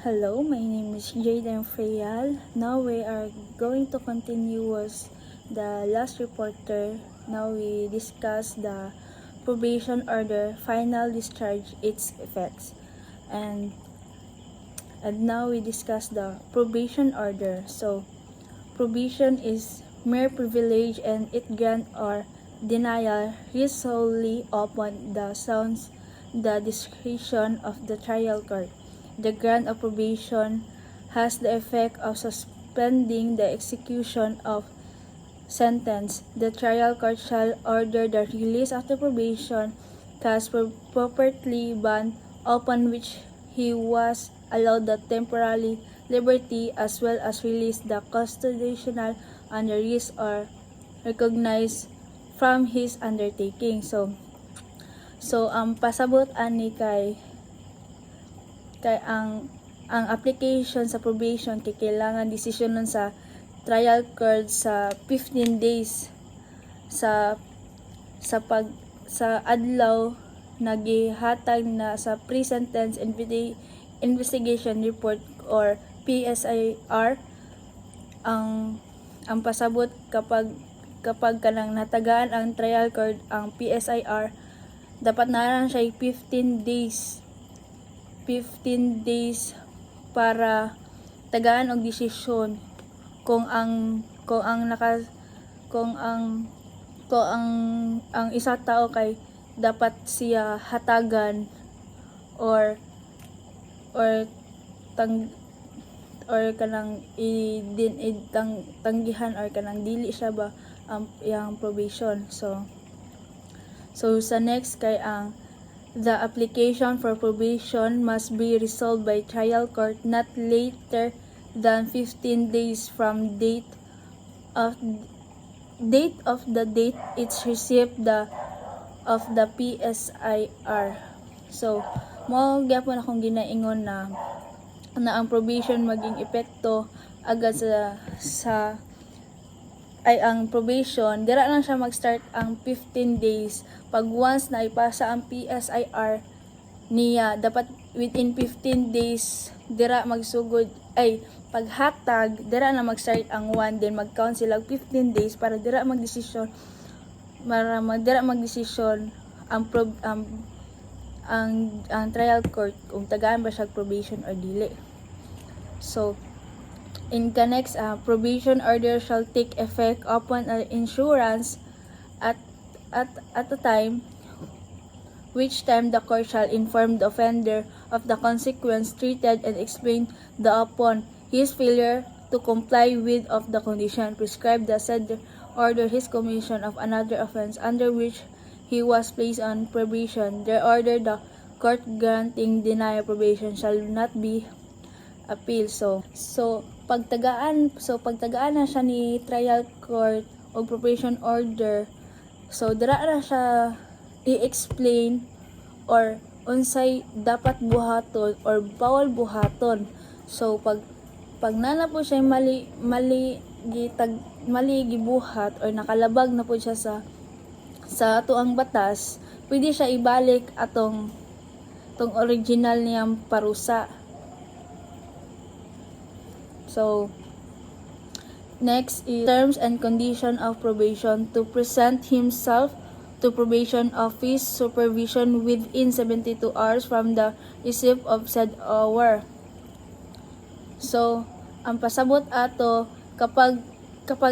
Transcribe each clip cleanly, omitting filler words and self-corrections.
Hello, my name is Jaden Freyal. Now we are going to continue with the last reporter. Now we discuss the probation order, final discharge, its effects. And now we discuss the probation order. So, probation is mere privilege and it grant or denial rests solely upon the sounds the discretion of the trial court. The grant of probation has the effect of suspending the execution of sentence. The trial court shall order the release of the probation cause properly bond upon which he was allowed the temporary liberty as well as release the constitutional under risk or recognized from his undertaking. So pasabot ani kay ang application sa probation kay kailangan desisyonon sa trial court sa 15 days sa adlaw nagihatag na sa pre-sentence investigation report or PSIR ang pasabot kapag kanang natagaan ang trial court ang PSIR dapat na siya 15 days para tagaan og desisyon kung ang isa tao kay dapat siya hatagan or kanang tanggihan or kanang dili siya ba ang iyang probation. So sa next kay ang the application for probation must be resolved by trial court not later than 15 days from date of the date it's received of the PSIR. So mo gyapon akong ginaingon na ang probation maging epekto agad ang probation dira lang siya mag-start ang 15 days pag once na ipasa ang PSIR niya dapat within 15 days dira magsugod paghatag dira na mag-start ang 1 then mag-count sila 15 days para dira magdesisyon ang trial court kung tagaan ba siya probation or dili. So in the next probation order shall take effect upon an insurance at a time which time the court shall inform the offender of the consequence treated and explain upon his failure to comply with of the condition prescribed the said order his commission of another offense under which he was placed on probation. The order the court granting denial probation shall not be appealed. So pagtagaan na siya ni trial court o probation order, so dira na siya i-explain or unsay dapat buhaton or bawal buhaton. So pag nana po siya mali gibuhat or nakalabag na po siya sa tuang batas, pwede siya ibalik tong original niyang parusa. So next is terms and condition of probation to present himself to probation office supervision within 72 hours from the receipt of said order. So ang pasabot ato kapag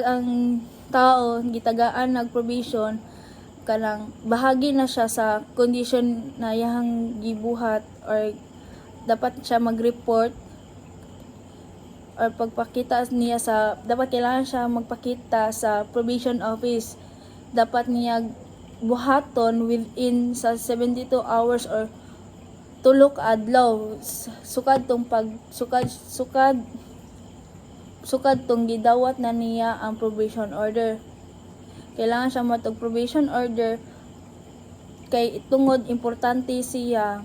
ang tao gitagaan nag-probation kanang bahagi na siya sa condition na iyang gibuhat or dapat siya mag-report or pagpakita niya dapat kailangan siya magpakita sa probation office. Dapat niya buhaton within sa 72 hours or tulok adlaw sukad tong gidawat na niya ang probation order. Kailangan siya matog probation order kay tungod importante siya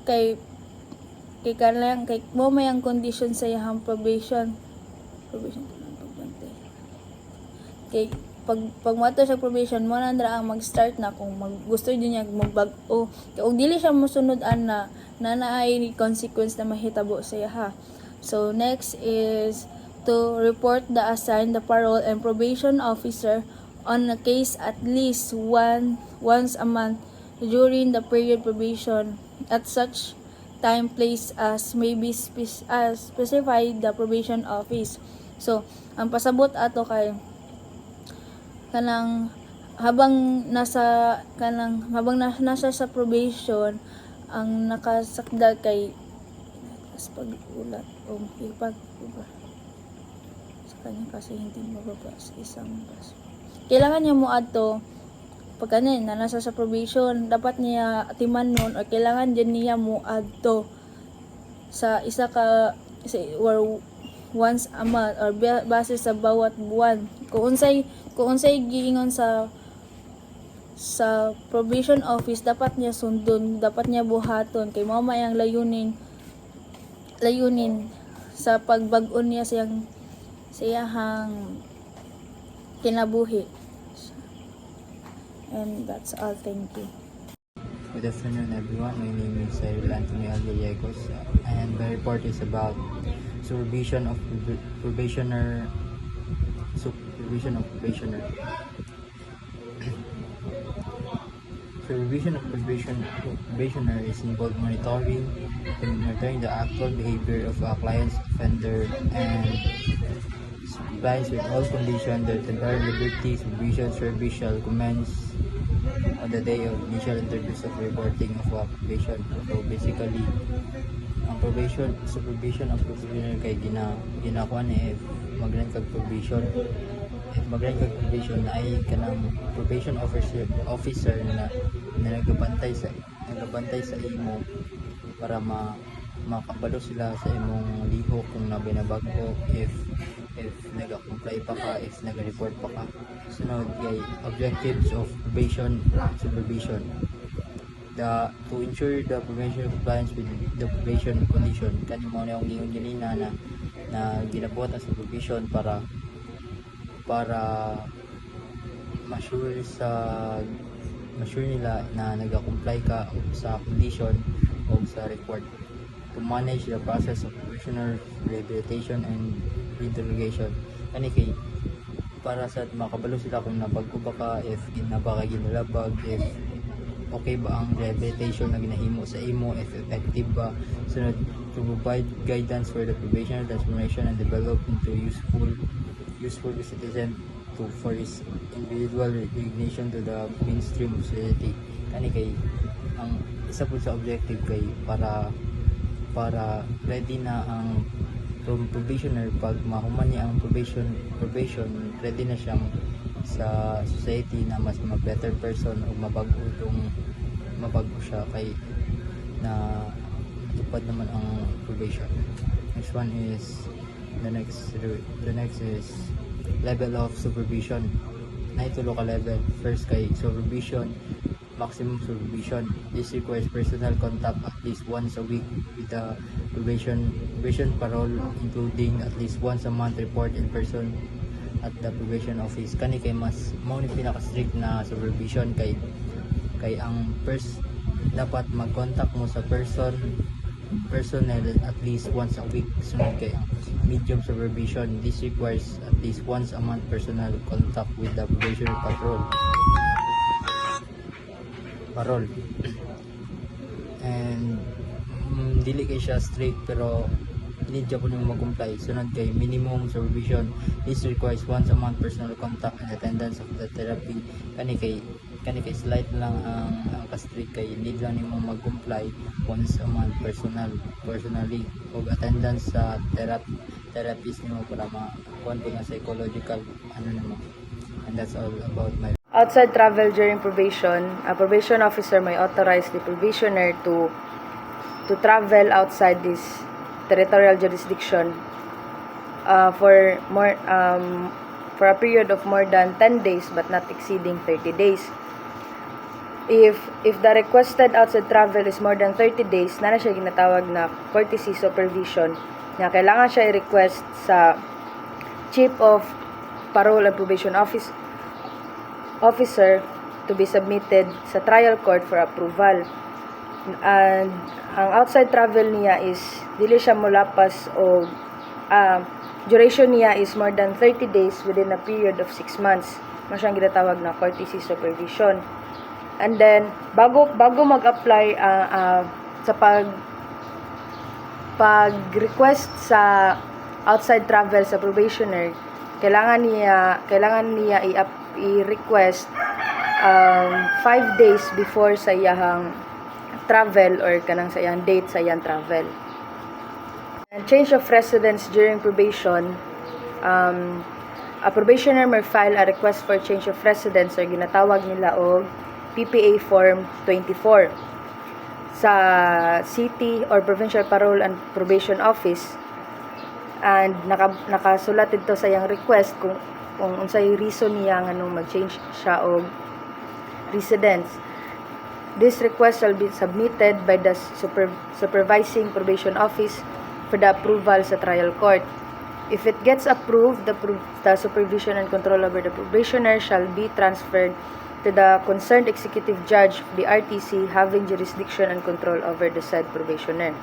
kay mo may ang condition sa iyang probation kay pag mato sa probation mo na ang mag-start na kung gusto niya magbag-o kung dili siya mosunod na na naay consequence na mahitabo sa iya ha. So next is to report the assigned the parole and probation officer on a case at least once a month during the period probation at such time place as may be specified the probation office. So ang pasabot ato kay kanang habang nasa sa probation ang nakasakdal kay pag-ulat o ipag sa kanya kasi hindi mababa sa isang paso. Kailangan niya mo adto pag na nasa sa probation, dapat niya atiman nun o kailangan din niya mo adto sa isa ka or once a month or base sa bawat buwan. Kung unsay giingon sa probation office, dapat niya sundon, dapat niya buhaton kay mao may ang layunin sa pagbag-on niya siyang kinabuhi. And that's all. Thank you. Good afternoon, everyone. My name is Cyril Anthony Algallegos, and the report is about supervision of probationer. Supervision of probationer. Supervision of probationer is involved monitoring the actual behavior of a client's offender and complies with all conditions. The temporary liberty supervision shall commence on the day of initial interviews of reporting of a probation. So basically, ang supervision of probationer kay ginakuha ni if mag-run kag probation. If mag-run kag probation ay kanang probation officer na nagabantay sa imo para makabalo sila sa imong lihok kung nabinabag-o if nag-comply pa ka, if nag-report pa ka. Sunod kay objectives of probation supervision. To ensure the probation compliance with the probation condition. Kani mo na yung ginina na ginabuhat ang supervision para ma-sure nila na nag-comply ka sa condition o sa report. To manage the process of probationer rehabilitation and interrogation. Kani kay para sa makabalo sila kung nabag-o ba ka, if ginalabag, if okay ba ang rehabilitation na ginahimo sa imo, if effective ba. Sunod, to provide guidance for the probationer transformation and develop into useful citizen for his individual recognition to the mainstream of society. Kani kay ang isa po sa objective kay para ready na ang probationer pag mahuman niya ang probation ready na siyang sa society na mas better person o mabago siya kay na tupad naman ang probation. Next one is the next is level of supervision. Na itulo ka level. First kay supervision, maximum supervision. This requires personal contact at least once a week with the probation parole, including at least once a month report in person at the probation office. Kani kay mas mao ni pinaka-strict na supervision kay ang first dapat mag-contact mo sa personnel at least once a week. Sunod kay ang medium supervision. This requires at least once a month personal contact with the probation parole. And dili kay siya strict pero need siya po nung mag-comply. Sunod kay minimum supervision. This requires once a month personal contact and attendance of the therapy. Kani kay slight lang ang ka-strict kay need lang nimo mag-comply once a month personally og attendance sa therapist nimo para ma-kuan po nga psychological nimo. And that's all about my outside travel during probation. A probation officer may authorize the probationer to travel outside this territorial jurisdiction for a period of more than 10 days but not exceeding 30 days. If the requested outside travel is more than 30 days, na siya ginatawag na courtesy supervision, na kailangan siya i-request sa Chief of Parole and Probation Officer to be submitted sa trial court for approval. And ang outside travel niya is dili siya molapas o duration niya is more than 30 days within a period of 6 months. Mo siyang ginatawag na courtesy supervision. And then bago mag-apply sa pag-request sa outside travel sa probationer, kailangan niya i-request 5 days before sa iyang travel or kanang sa iyang date sa iyang travel. And change of residence during probation, a probationer may file a request for change of residence or ginatawag nila og PPA Form 24 sa City or Provincial Parole and Probation Office, and nakasulat dito sa iyang request kung unsay reason niya nganong mag-change siya og residence. This request shall be submitted by the supervising probation office for the approval sa trial court. If it gets approved, the supervision and control over the probationer shall be transferred to the concerned executive judge of the RTC having jurisdiction and control over the said probationer.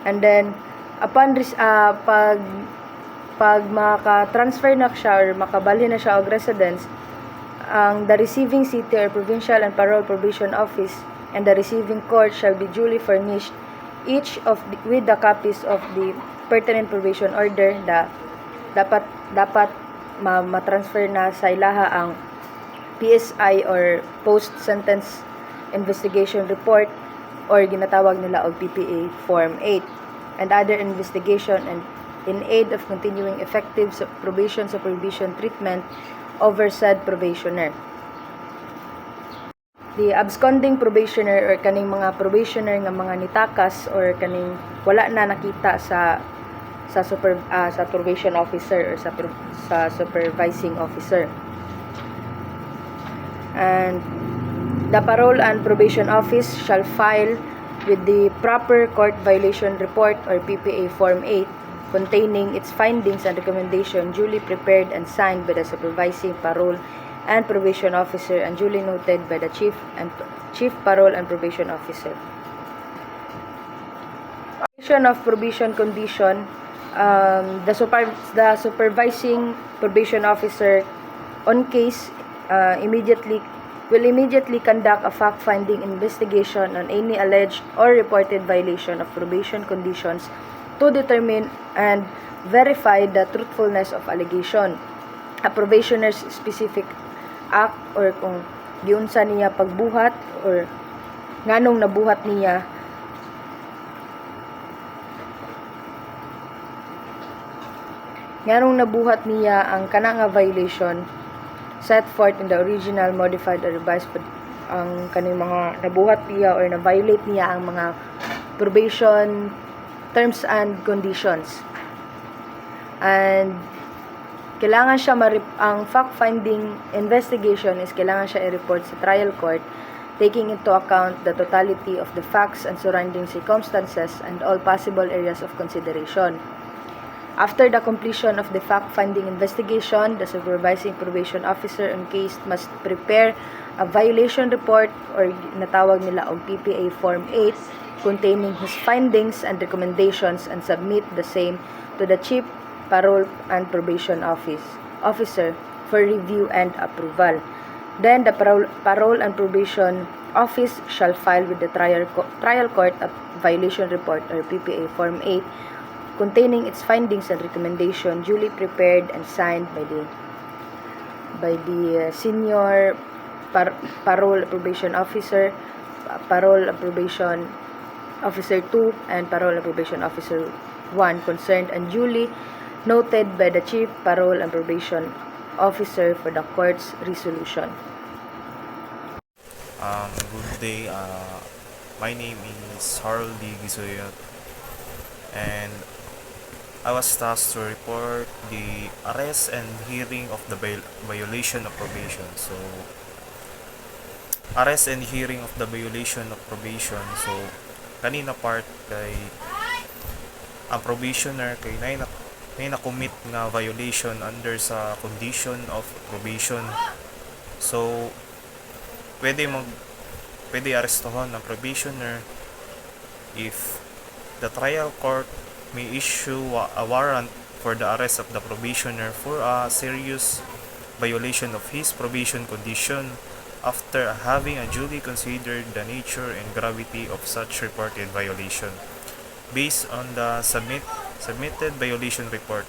And then, upon pag maka-transfer na siya or makabalhin na siya og residence, the receiving city or provincial and parole probation office and the receiving court shall be duly furnished each with the copies of the pertinent probation order da dapat ma-transfer na sa ilaha ang PSI or post sentence investigation report or ginatawag nila og PPA Form 8 and other investigation and in aid of continuing effective probation supervision treatment over said probationer. The absconding probationer or kaning mga probationer nga mga nitakas or kaning wala na nakita sa probation officer or sa supervising officer. And the parole and probation office shall file with the proper court violation report or PPA Form 8 containing its findings and recommendation duly prepared and signed by the supervising parole and probation officer and duly noted by the chief parole and probation officer. Of probation condition, the supervising probation officer on case will immediately conduct a fact-finding investigation on any alleged or reported violation of probation conditions to determine and verify the truthfulness of allegation. A probationer's specific act or kung giunsa niya pagbuhat or nganong nabuhat niya ang kana nga violation set forth in the original, modified or revised ang kaning mga nabuhat niya or na-violate niya ang mga probation terms and conditions. And kailangan siya ang fact-finding investigation is kailangan siya i-report sa trial court taking into account the totality of the facts and surrounding circumstances and all possible areas of consideration. After the completion of the fact-finding investigation, the supervising probation officer in case must prepare a violation report or natawag nila og PPA Form 8 containing his findings and recommendations and submit the same to the chief parole and probation officer for review and approval. Then the parole and probation office shall file with the trial court a violation report or PPA Form 8 containing its findings and recommendation duly prepared and signed by the senior parole probation officer, parole and probation officer 2 and parole and probation officer 1 concerned and duly noted by the chief parole and probation officer for the court's resolution. Good day. My name is Harold D. Gisoyot, and I was tasked to report the arrest and hearing of the violation of probation. So, arrest and hearing of the violation of probation. So, kanina part kay ang probationer kay nay na-commit nga violation under sa condition of probation. So, pwede pwede arestuhan ng probationer if the trial court may issue a warrant for the arrest of the probationer for a serious violation of his probation condition after having duly considered the nature and gravity of such reported violation based on the submitted violation report.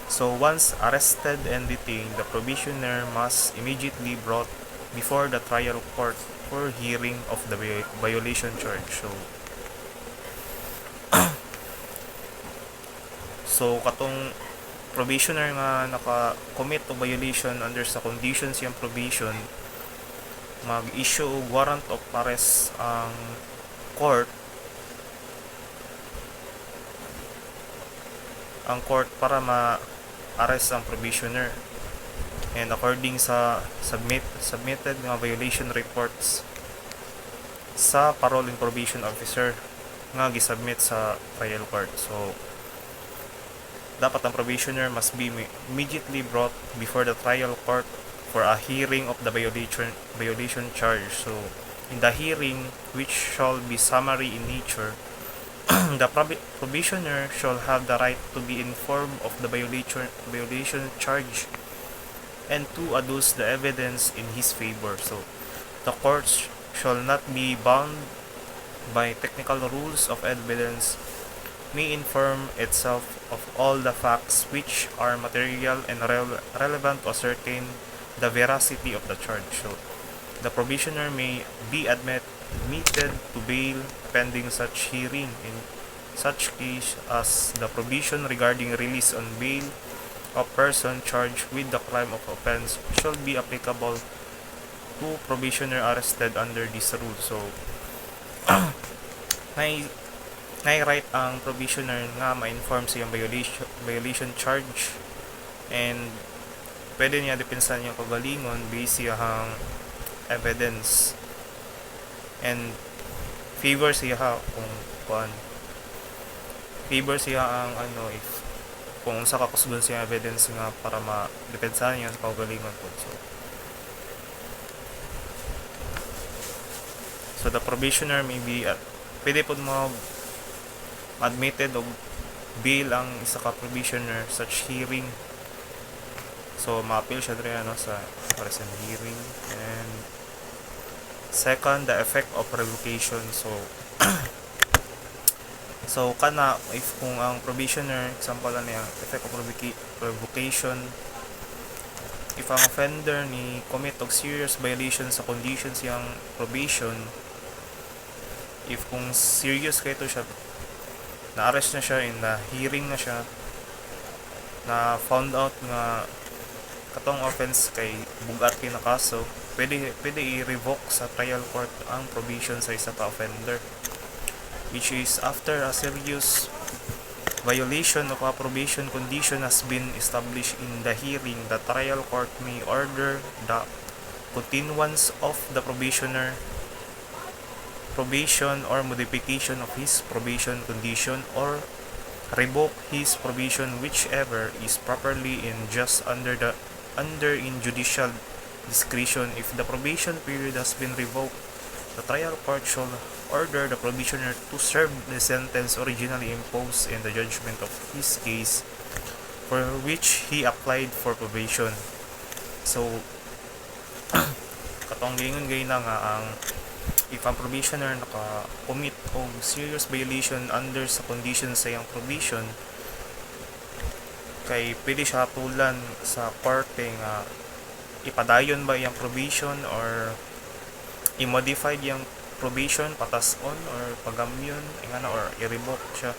So once arrested and detained, the probationer must immediately brought before the trial court for hearing of the violation charge. So katong probationer nga naka-commit o violation under sa conditions yung probation, mag-issue og warrant of arrest ang court para ma-arrest ang probationer, and according sa submitted nga violation reports sa parole and probation officer nga gisubmit sa trial court. So dapat ang probationer must be immediately brought before the trial court for a hearing of the violation charge. So in the hearing, which shall be summary in nature, the probationer shall have the right to be informed of the violation charge and to adduce the evidence in his favor. So the court shall not be bound by technical rules of evidence, may inform itself of all the facts which are material and relevant to ascertain the veracity of the charge. So the probationer may be admitted to bail pending such hearing. In such case as the provision regarding release on bail of person charged with the crime of offense shall be applicable to probationer arrested under this rule. So may right ang probationer nga ma-inform sa iyang violation charge, and pwede niya depensahan yung kagalingon based siyang evidence, and favor siya kung favor siya ang if kung sa kakusgon siya evidence nga para ma-depensahan niya sa kagalingon po. So the probationer may be pwede po mo admitted o bail ang isa ka probationer such hearing. So ma-appeal siya rin sa present hearing. And second, the effect of revocation. So kana if kung ang probationer, example lang niya, effect of revocation, if ang offender ni commit og serious violation sa conditions yang probation, if kung serious kay to siya, na-arrest na siya, in the hearing na siya, na found out nga katong offense kay bugat kay na kaso, pwede i-revoke sa trial court ang probation sa isa ka offender, which is after a serious violation of a probation condition has been established in the hearing, the trial court may order the continuance of the probation or modification of his probation condition, or revoke his probation, whichever is properly in judicial discretion. If the probation period has been revoked, the trial court shall order the probationer to serve the sentence originally imposed in the judgment of his case for which he applied for probation. So katong gingon gay na nga ang if ang probationer naka-commit og serious violation under sa conditions sa iyang probation, kay pwede siya tulan sa korte nga ipadayon ba iyang probation or i-modify iyang probation patas-on or pagamyon or i-revoke siya.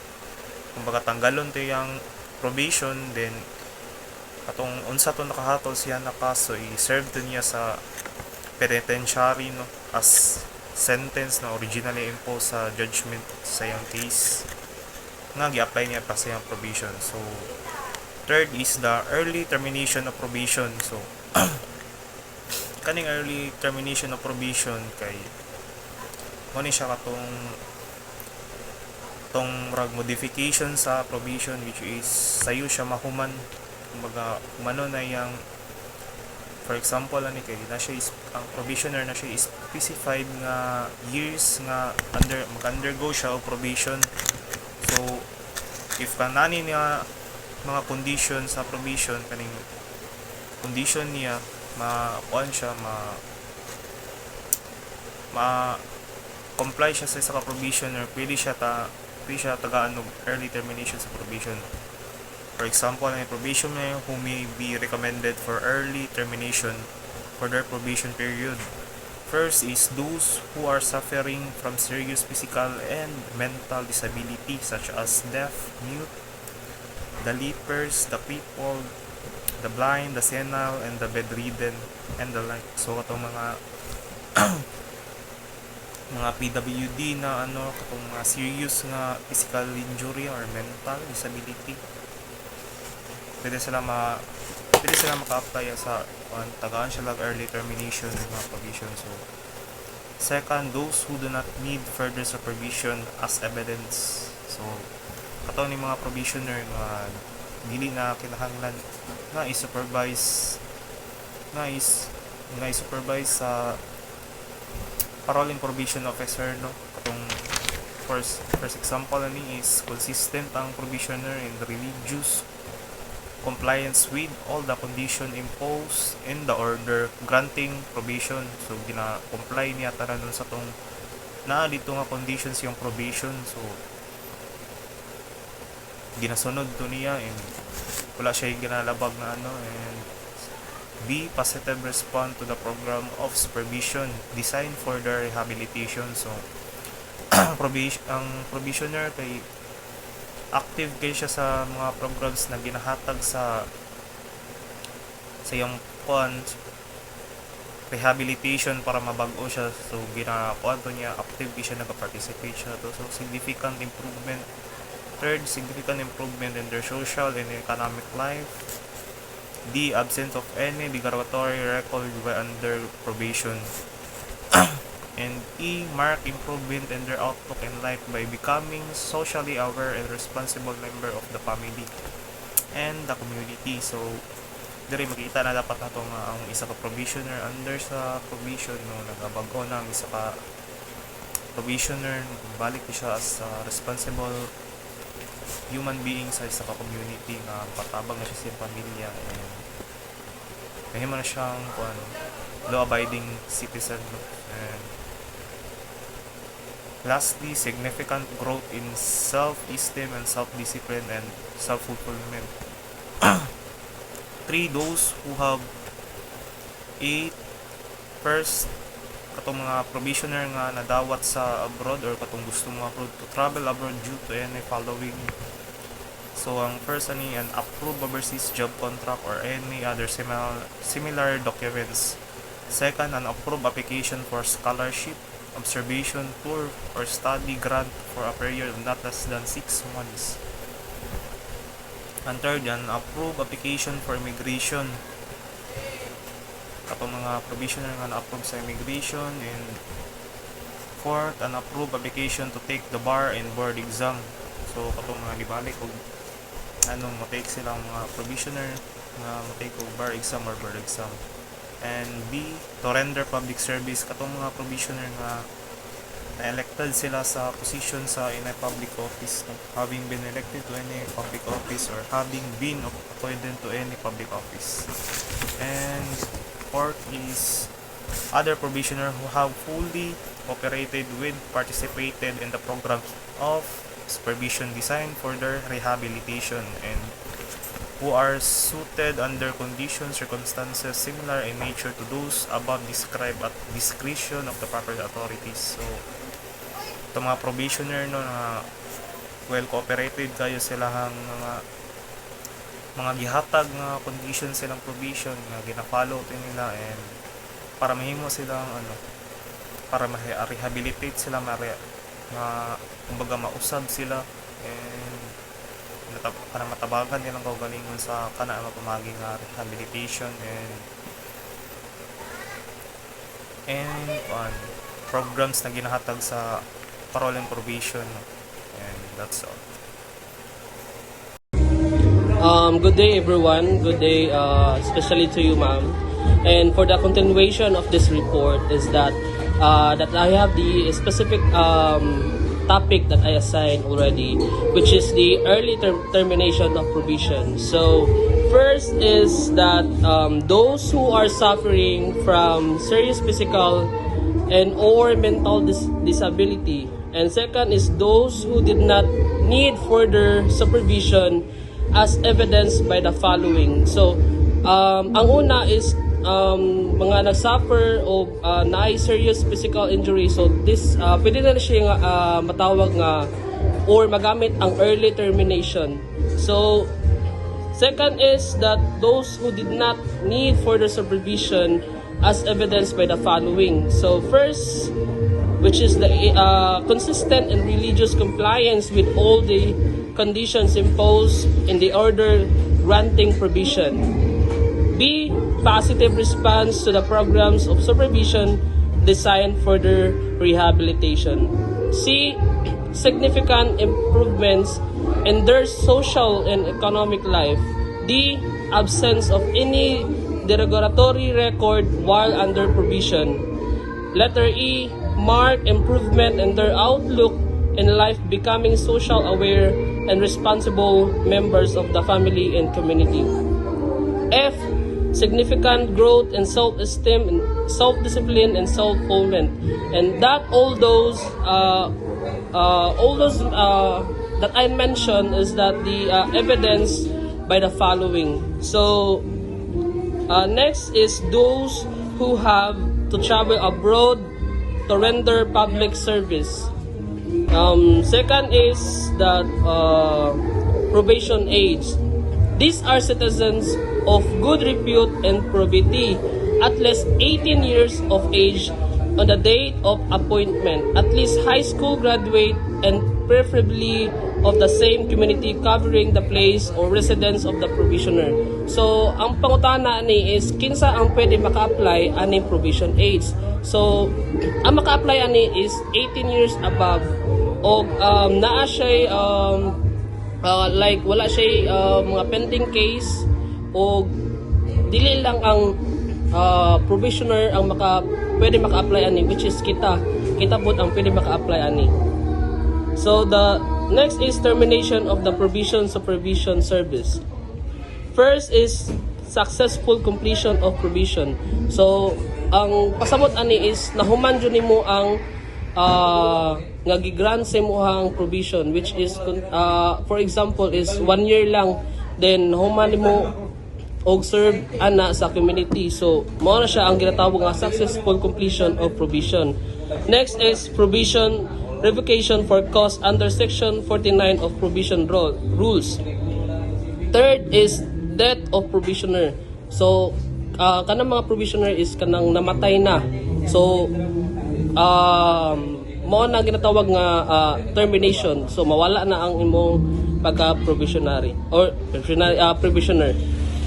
Kumbaga tanggalon to iyang probation, then atong unsa to nakahatol siya na kaso i-serve to niya sa penitentiary as sentence na originally imposed sa judgment sa iyang case nga gi-apply niya pa sa iyang probation. So third is the early termination of probation. So kaning early termination of probation kay mo ni siya katong modification sa probation, which is sayo siya mahuman, kumbaga humano na yang For example, ani kay na siya ang probationer na siya specified nga years nga mag-undergo siya og probation. So if kanani niya mga condition sa probation, kaning condition niya ma-on siya, ma comply siya sa isa ka probationer, pwede siya tagaan og early termination sa probation. For example, may probationer who may be recommended for early termination for their probation period. First is those who are suffering from serious physical and mental disability such as deaf, mute, the lepers, the crippled, the blind, the senile, and the bedridden, and the like. So, itong mga PWD na katong mga serious nga physical injury or mental disability, pwede sila maka-apply sa tagaan sila early termination ng mga probation. So second, those who do not need further supervision as evidence. So kato ni mga probationer nga dili na kinahanglan nga i-supervise sa paroling probation officer, no? Katong first example ni is consistent ang probationer in the religious compliance with all the condition imposed in the order granting probation. So gina-comply niya tanan sa tong na dito nga conditions yung probation. So ginasunod to niya and wala siya ginalabag na and B, positive respond to the program of supervision designed for their rehabilitation. So ang probationer kay active kay siya sa mga programs na ginahatag sa iyang rehabilitation para mabago siya. So ginakuan to niya, active kay siya, nag-participate siya to. So significant improvement. Third, significant improvement in their social and economic life. D, absence of any derogatory record while under probation. And E, mark improvement in their outlook in life by becoming socially aware and responsible member of the family and the community. So diri makita na dapat nato nga ang isa ka probationer under sa probation, no, nagabago na ang isa ka probationer, balik siya as responsible human being sa isa ka community nga patabang na siya sa pamilya and kahima na siyang law-abiding citizen, no? And lastly, significant growth in self-esteem and self-discipline and self-fulfillment. 3, those who have first, katong mga probationer nga nadawat sa abroad or katong gusto mga abroad to travel abroad due to any following. So ang first an approved overseas job contract or any other similar documents. Second, an approved application for scholarship, observation tour, or study grant for a period of not less than 6 months. And third, an approved application for immigration. Kapag mga probationer nga na-approve sa immigration. And fourth, an approved application to take the bar and board exam. So kapag mga libalik o matake silang mga probationer na matake o bar exam or board exam. And B, to render public service. Katong mga probationer nga na-elected sila sa position sa in a public office, having been elected to any public office or having been appointed to any public office. And fourth is other probationer who have fully cooperated with, participated in the programs of supervision designed for their rehabilitation and who are suited under conditions, circumstances similar in nature to those above described at discretion of the proper authorities. So itong mga probationer, no, na well cooperated kayo sila hang mga gihatag nga conditions silang probation nga gina-follow nila and para mahimo silang para ma-rehabilitate sila, kumbaga mausab sila and para matabagan nilang kaugalingon sa kana nga pamagi nga rehabilitation and programs na ginahatag sa parole and probation, and that's all. Good day everyone. Good day, especially to you, ma'am. And for the continuation of this report is that that I have the specific topic that I assigned already, which is the early termination of provision. So first is that those who are suffering from serious physical and or mental disability, and second is those who did not need further supervision as evidenced by the following. So ang una is mga nagsuffer o na serious physical injury. So this pwede na siya matawag nga or magamit ang early termination. So second is that those who did not need further supervision as evidenced by the following. So first, which is the consistent and religious compliance with all the conditions imposed in the order granting provision. B, positive response to the programs of supervision designed for their rehabilitation. C, significant improvements in their social and economic life. D, absence of any derogatory record while under provision. Letter E, marked improvement in their outlook in life, becoming social aware and responsible members of the family and community. F, significant growth in self-esteem, and self-discipline, and self-fulfillment, and that all those that I mentioned is that the evidence by the following. So next is those who have to travel abroad to render public service. Second is that probation age. These are citizens of good repute and probity, at least 18 years of age on the date of appointment, at least high school graduate, and preferably of the same community covering the place or residence of the provisioner. So, ang pangutana ni is kinsa ang pwede maka-apply ani provision age. So, ang maka-apply ani is 18 years above o naa siya like wala siya mga pending case o dili lang ang provisioner ang pwede maka-apply ani, which is kita pod ang pwede maka-apply ani. So the next is termination of the provision supervision service. First is successful completion of provision. So ang pasabot ani is nahuman jud nimo ang nga gi-grant sa imong provision, which is for example is 1 year lang, then human mo og serve ana sa community. So mao na siya ang ginatawag nga successful completion of provision. Next is provision revocation for cause under section 49 of provision rules. Third is death of provisioner. So kanang mga provisioner is kanang namatay na. So mao na ginatawag nga termination. So mawala na ang imong pagka-provisionary or provisioner.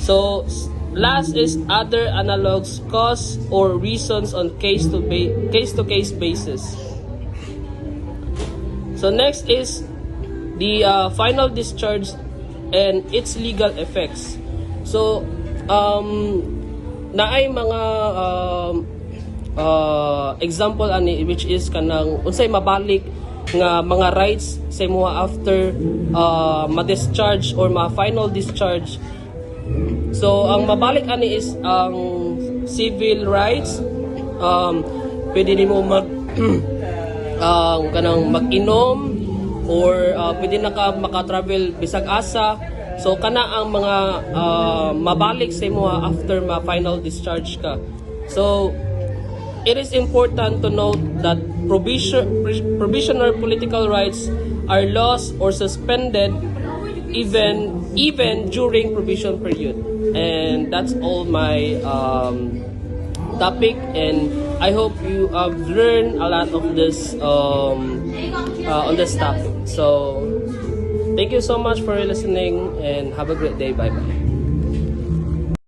So last is other analogs, cause or reasons on case-to-case basis. So next is the final discharge and its legal effects. So naay mga example ani, which is kanang unsay mabalik nga mga rights sa imuha after ma-discharge or ma-final discharge. So ang mabalik ani is ang civil rights. Pwede nimo kanang mag-inom or pwede na ka maka-travel bisag asa. So kana ang mga mabalik sa imuha after ma-final discharge ka. So it is important to note that provisional political rights are lost or suspended even during provision period. And that's all my topic, and I hope you have learned a lot of this on this topic. So thank you so much for listening and have a great day. Bye bye.